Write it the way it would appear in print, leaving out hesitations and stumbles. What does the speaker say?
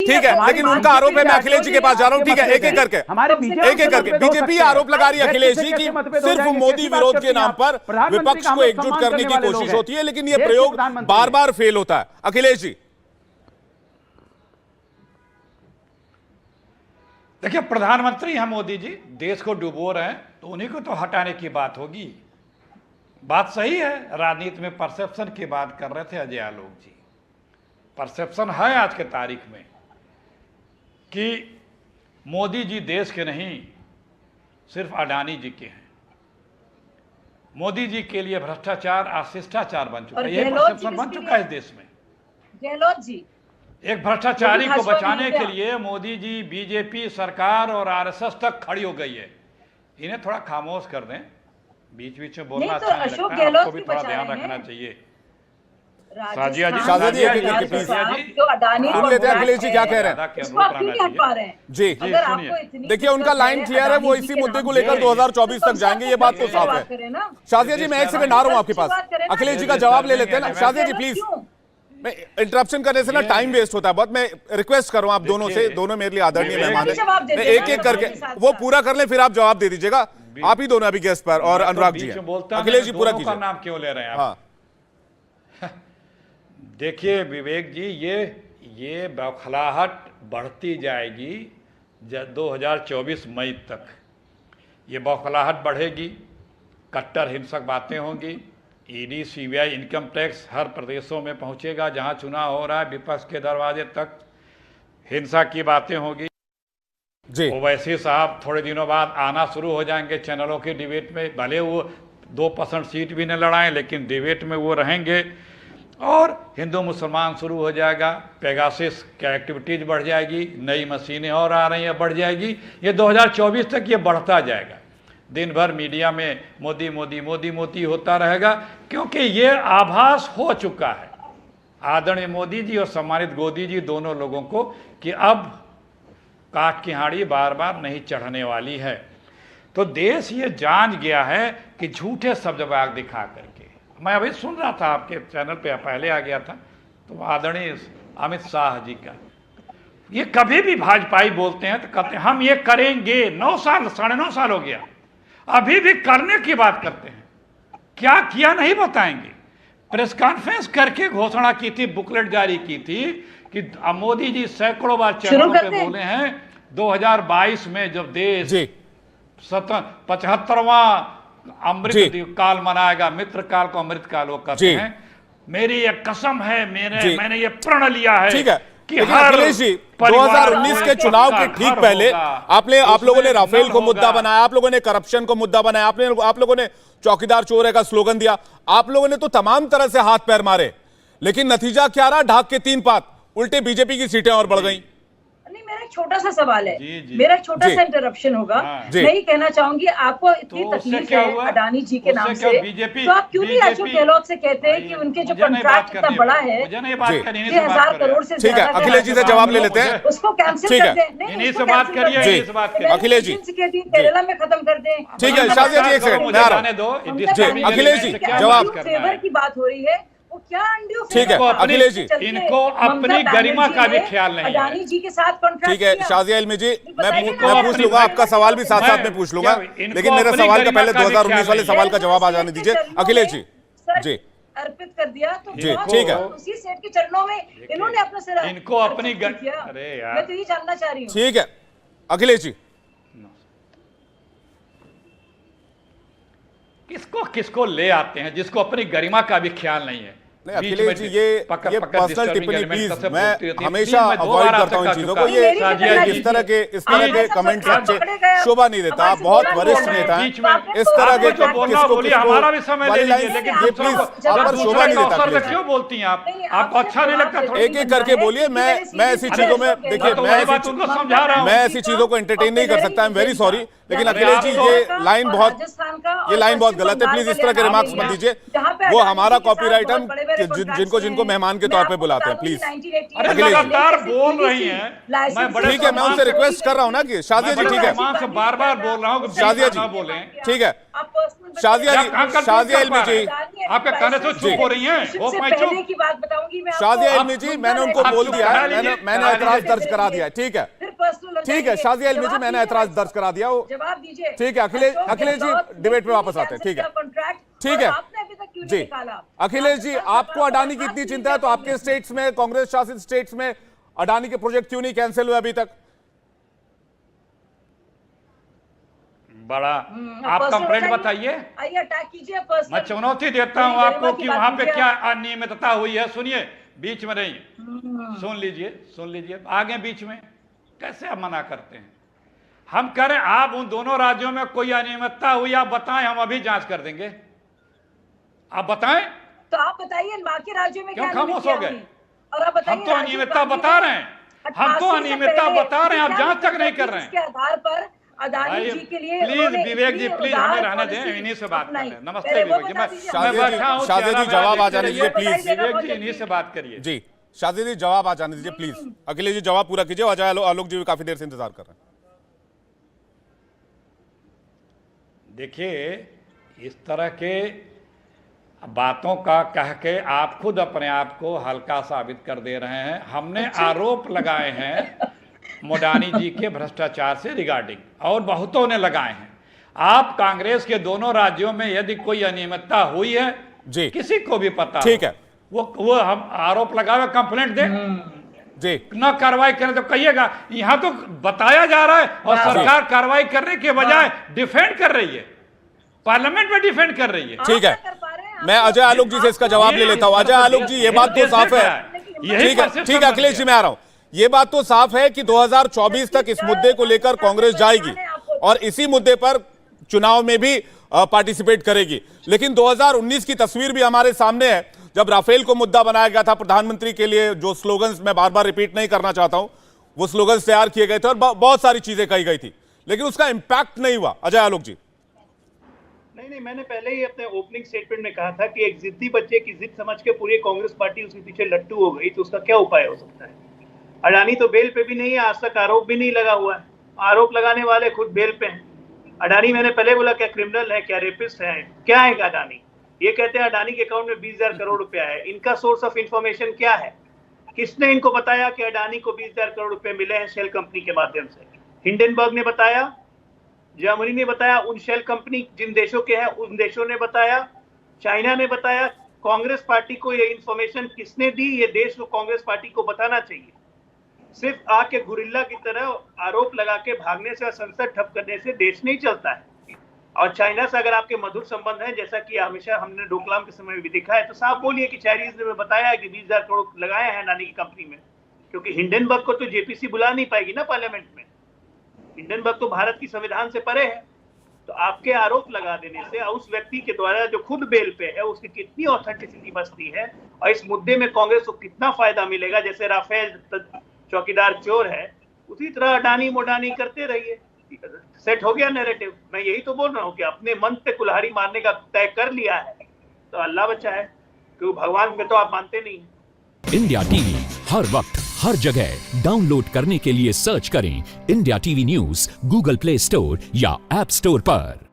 ठीक है, लेकिन उनका आरोप है, मैं अखिलेश जी के पास जा रहा हूं। ठीक है, एक एक करके बीजेपी आरोप लगा रही है अखिलेश जी की सिर्फ मोदी विरोध के नाम पर विपक्ष को एकजुट करने की कोशिश होती है, लेकिन यह प्रयोग बार बार फेल होता है। अखिलेश जी देखिए, प्रधानमंत्री हैं मोदी जी, देश को डुबो रहे हैं, तो उन्हीं को तो हटाने की बात होगी। बात सही है, राजनीति में परसेप्शन की बात कर रहे थे अजय आलोक जी। परसेप्शन है आज के तारीख में कि मोदी जी देश के नहीं, सिर्फ अडानी जी के हैं। मोदी जी के लिए भ्रष्टाचार शिष्टाचार बन चुका है, यही परसेप्शन बन चुका है इस देश में। गहलोत जी, एक भ्रष्टाचारी को बचाने के लिए मोदी जी, बीजेपी सरकार और आरएसएस तक खड़ी हो गई है। इन्हें थोड़ा खामोश कर दें, बीच बीच में बोलना अच्छा नहीं लगता है, आपको भी थोड़ा ध्यान रखना चाहिए। साजिया जी, जो अडानी सुन लेते हैं अखिलेश जी क्या कह रहे हैं। इसको आप क्यों नहीं हट पा रहे हैं? जी देखिए, उनका लाइन क्लियर है, वो इसी मुद्दे को लेकर 2024 तक जाएंगे, ये बात तो साफ है। शाजिया जी, मैं एक सेकंड आ रहा हूं आपके पास, अखिलेश जी का जवाब ले लेते हैं ना। शाजिया जी प्लीज, मैं इंटरप्शन करने से ना टाइम वेस्ट होता है बहुत। मैं रिक्वेस्ट कर रहा हूं आप दोनों से, दोनों मेरे लिए आदरणीय मेहमान हैं, एक एक करके वो पूरा कर लें, फिर आप जवाब दे दीजिएगा। आप ही दोनों अभी गेस्ट पर और अनुराग जी हैं। अखिलेश जी पूरा कीजिए। नाम क्यों ले रहे हैं आप? देखिए विवेक जी, ये बौखलाहट बढ़ती जाएगी 2024 मई तक। ये बौखलाहट बढ़ेगी, कट्टर हिंसक बातें होंगी, ईडी सीबीआई इनकम टैक्स हर प्रदेशों में पहुंचेगा जहां चुनाव हो रहा है, विपक्ष के दरवाजे तक हिंसा की बातें होगी। ओवैसी साहब थोड़े दिनों बाद आना शुरू हो जाएंगे चैनलों के डिबेट में, भले वो 2% सीट भी न लड़ाएं, लेकिन डिबेट में वो रहेंगे। और हिंदू मुसलमान शुरू हो जाएगा, पेगासिस की एक्टिविटीज बढ़ जाएगी, नई मशीनें और आ रही हैं, बढ़ जाएगी। ये 2024 तक ये बढ़ता जाएगा। दिन भर मीडिया में मोदी मोदी मोदी मोदी होता रहेगा, क्योंकि ये आभास हो चुका है आदरणीय मोदी जी और सम्मानित गोदी जी दोनों लोगों को कि अब काठ की हाड़ी बार बार नहीं चढ़ने वाली है। तो देश ये जान गया है कि झूठे शब्द बाग दिखा करके। मैं अभी सुन रहा था आपके चैनल पे, पहले आ गया था, तो आदरणीय अमित शाह जी का, ये कभी भी भाजपाई बोलते हैं तो कहते हैं हम ये करेंगे। 9 साल 9.5 साल हो गया, अभी भी करने की बात करते हैं, क्या किया नहीं बताएंगे। प्रेस कॉन्फ्रेंस करके घोषणा की थी, बुकलेट जारी की थी कि मोदी जी सैकड़ों बार चैनलों पे बोले हैं 2022 में जब देश 75वां अमृत काल मनाएगा, मित्र काल को अमृत काल वो कहते हैं। मेरी ये कसम है, मैंने ये प्रण लिया है कि अखिलेश जी 2019 के चुनाव के ठीक पहले आप लोगों ने राफेल को मुद्दा बनाया, आप लोगों ने करप्शन को मुद्दा बनाया, आप लोगों ने चौकीदार चोर है का स्लोगन दिया, आप लोगों ने तो तमाम तरह से हाथ पैर मारे, लेकिन नतीजा क्या रहा? ढाक के 3 पात, उल्टे बीजेपी की सीटें और बढ़ गई। मेरा छोटा सा सवाल है, मेरा छोटा सा इंटरप्शन होगा। मैं ही कहना चाहूंगी, आपको इतनी तकलीफ है अडानी जी के नाम से, तो आप क्यों नहीं अशोक गहलोत से कहते हैं कि उनके जो कॉन्ट्रैक्ट इतना बड़ा है 6,000 करोड़ से ठीक है, अखिलेश जी से जवाब ले लेते हैं, उसको कैंसिल कर दें। अखिलेश जी केरला में खत्म कर दें। ठीक है, शाजिया जी एक सेकंड मैं आ रहा हूं। अखिलेश जी जवाब, फेवर की बात हो रही है, वो क्या ठीक है अखिलेश जी, इनको अपनी गरिमा का भी ख्याल नहीं है। अडानी जी के साथ कॉन्ट्रैक्ट ठीक है शाजिया इल्मी जी, मैं पूछ लूंगा आपका सवाल भी साथ साथ में पूछ लूंगा, लेकिन मेरे सवाल का पहले 2019 वाले सवाल का जवाब आ जाने दीजिए। अखिलेश जी जी अर्पित कर दिया, तो जी ठीक है, उसी सेठ के चरणों में इन्होंने अपना सिर इनको अपनी अरे यार, मैं तो ये जानना चाह रही हूँ। ठीक है अखिलेश जी, किसको किसको ले आते हैं जिसको अपनी गरिमा का भी ख्याल नहीं है। अखिलेश जी ये पर्सनल टिप्पणी प्लीज, मैं हमेशा अवॉइड करता हूं इन चीजों को। ये इस तरह के कमेंट्स अच्छे शोभा नहीं देता। आप बहुत वरिष्ठ नेता हैं, इस तरह के हमारा भी समय ले लीजिए, लेकिन ये प्लीज आप पर शोभा नहीं देता। क्यों बोलती हैं आप? आपको अच्छा नहीं लगता? एक एक करके बोलिए। मैं ऐसी चीजों में, देखिए मैं ऐसी चीजों को एंटरटेन नहीं कर सकता, आई एम वेरी सॉरी, लेकिन अखिलेश जी ये लाइन बहुत गलत है। प्लीज इस तरह के रिमार्क्स मत दीजिए, वो हमारा कॉपीराइट, हम जिनको जिनको मेहमान के तौर पे बुलाते हैं, प्लीज। अरे लगातार बोल रही हैं, मैं बड़े ठीक है, मैं उनसे रिक्वेस्ट कर रहा हूँ ना कि शाजिया जी, ठीक है, से बार बार बोल रहा हूँ कि शाजिया जी बोले, ठीक है, शाजिया जी, शाजिया इल्मी जी, आपके कान से चुप हो रही हैं, वो पहले की बात बताऊंगी मैं, शाजिया इल्मी जी, मैंने उनको बोल दिया है, मैंने एतराज दर्ज करा दिया है, ठीक है, ठीक है, शाजिया इल्मी जी, मैंने एतराज दर्ज करा दिया, जवाब दीजिए, ठीक है, अखिलेश जी डिबेट पे वापस आते हैं, ठीक है, ठीक है जी। अखिलेश जी, आपको अडानी की इतनी चिंता है तो आपके स्टेट्स में, कांग्रेस शासित स्टेट्स में अडानी के प्रोजेक्ट क्यों नहीं कैंसिल हुए अभी तक? बड़ा आप कंप्लेंट बताइए, अटैक कीजिए, मैं चुनौती देता हूं आपको कि वहां पे क्या अनियमितता हुई है। सुनिए, बीच में नहीं, सुन लीजिए, आगे बीच में कैसे आप मना करते हैं? हम कह रहे हैं आप उन दोनों राज्यों में कोई अनियमितता हुई आप बताएं, हम अभी जांच कर देंगे। आप बताएं, तो आप बताइए बाकी राज्यों में क्यों क्या खामोश हो गए? और आप बताइए, हम तो अनियमितता बता रहे हैं, आप जांच तक नहीं कर रहे हैं। इसके आधार पर अडानी जी के लिए प्लीज विवेक जी, प्लीज हमें रहने दें, इन्हीं से बात कर हैं। नमस्ते विवेक जी, मैं बैठा हूं, शाजिया जी जवाब आ जाने दीजिए प्लीज। विवेक जी इन्हीं से बात करिए जी, शाजिया जी जवाब आ जाने दीजिए प्लीज। अखिलेश जी जवाब पूरा कीजिए, अजय आलोक जी भी काफी देर से इंतजार कर रहे हैं। देखिए, इस तरह के बातों का कह के आप खुद अपने आप को हल्का साबित कर दे रहे हैं। हमने आरोप लगाए हैं मोडानी जी के भ्रष्टाचार से रिगार्डिंग, और बहुतों ने लगाए हैं। आप कांग्रेस के दोनों राज्यों में यदि कोई अनियमितता हुई है जी, किसी को भी पता, ठीक है, वो हम आरोप लगावे, कंप्लेंट दे जी, न कार्रवाई करें तो कहिएगा। यहां तो बताया जा रहा है और सरकार कार्रवाई करने के बजाय डिफेंड कर रही है, पार्लियामेंट में डिफेंड कर रही है। ठीक है, मैं अजय आलोक जी से इसका जवाब ले लेता हूं। अजय आलोक जी, ये बात तो साफ है, ठीक है अखिलेश जी, मैं आ रहा हूं। ये बात तो साफ है कि 2024 तक इस मुद्दे को लेकर कांग्रेस जाएगी और इसी मुद्दे पर चुनाव में भी पार्टिसिपेट करेगी। लेकिन 2019 की तस्वीर भी हमारे सामने है, जब राफेल को मुद्दा बनाया गया था प्रधानमंत्री के लिए, जो स्लोगन्स मैं बार बार रिपीट नहीं करना चाहता हूं, वो स्लोगन्स तैयार किए गए थे और बहुत सारी चीजें कही गई थी, लेकिन उसका इंपैक्ट नहीं हुआ। अजय आलोक जी। नहीं, मैंने पहले ही अपने ओपनिंग स्टेटमेंट में कहा था कि एक जिद्दी बच्चे की जिद समझ के पूरी कांग्रेस पार्टी उसके पीछे लट्टू हो गई, तो उसका क्या उपाय हो सकता है? अडानी तो बेल पे भी नहीं है, आज तक आरोप भी नहीं लगा हुआ है, आरोप लगाने वाले खुद बेल पे हैं। अडानी, मैंने पहले बोला, क्या क्रिमिनल है, क्या रेपिस्ट है, क्या है अडानी? ये कहते हैं अडानी के अकाउंट में 20,000 करोड़ रुपया है। इनका सोर्स ऑफ इंफॉर्मेशन क्या है? किसने इनको बताया कि अडानी को 20,000 करोड़ रुपए मिले हैं शेल कंपनी के माध्यम से? हिंडनबर्ग ने बताया, जर्मनी ने बताया, उन शेल कंपनी जिन देशों के हैं उन देशों ने बताया, चाइना ने बताया। कांग्रेस पार्टी को ये इंफॉर्मेशन किसने दी? ये देश को कांग्रेस पार्टी को बताना चाहिए। सिर्फ आके गुरिल्ला की तरह आरोप लगा के भागने से और संसद ठप करने से देश नहीं चलता है। और चाइना से अगर आपके मधुर संबंध है, जैसा कि हमेशा हमने डोकलाम के समय में भी दिखा है, तो साफ बोलिए कि चाइनीज ने बताया कि 20,000 करोड़ लगाए हैं अडानी की कंपनी में, क्योंकि हिंडनबर्ग को तो जेपीसी बुला नहीं पाएगी ना पार्लियामेंट में। हिंडनबर्ग तो भारत की संविधान से परे है। तो आपके आरोप लगा देने से उस व्यक्ति के द्वारा जो खुद बेल पे है उसकी कितनी ऑथेंटिसिटी बचती है और इस मुद्दे में कांग्रेस को कितना फायदा मिलेगा? जैसे राफेल चौकीदार चोर है, उसी तरह अडानी मोडानी करते रहिए, सेट हो गया नैरेटिव। मैं यही तो बोल रहा हूँ कि अपने मन पे कुल्हाड़ी मारने का तय कर लिया है तो अल्लाह बचा है, क्योंकि भगवान में तो आप मानते नहीं। इंडिया टीवी हर वक्त हर जगह डाउनलोड करने के लिए सर्च करें India TV news Google play store या ऐप स्टोर पर।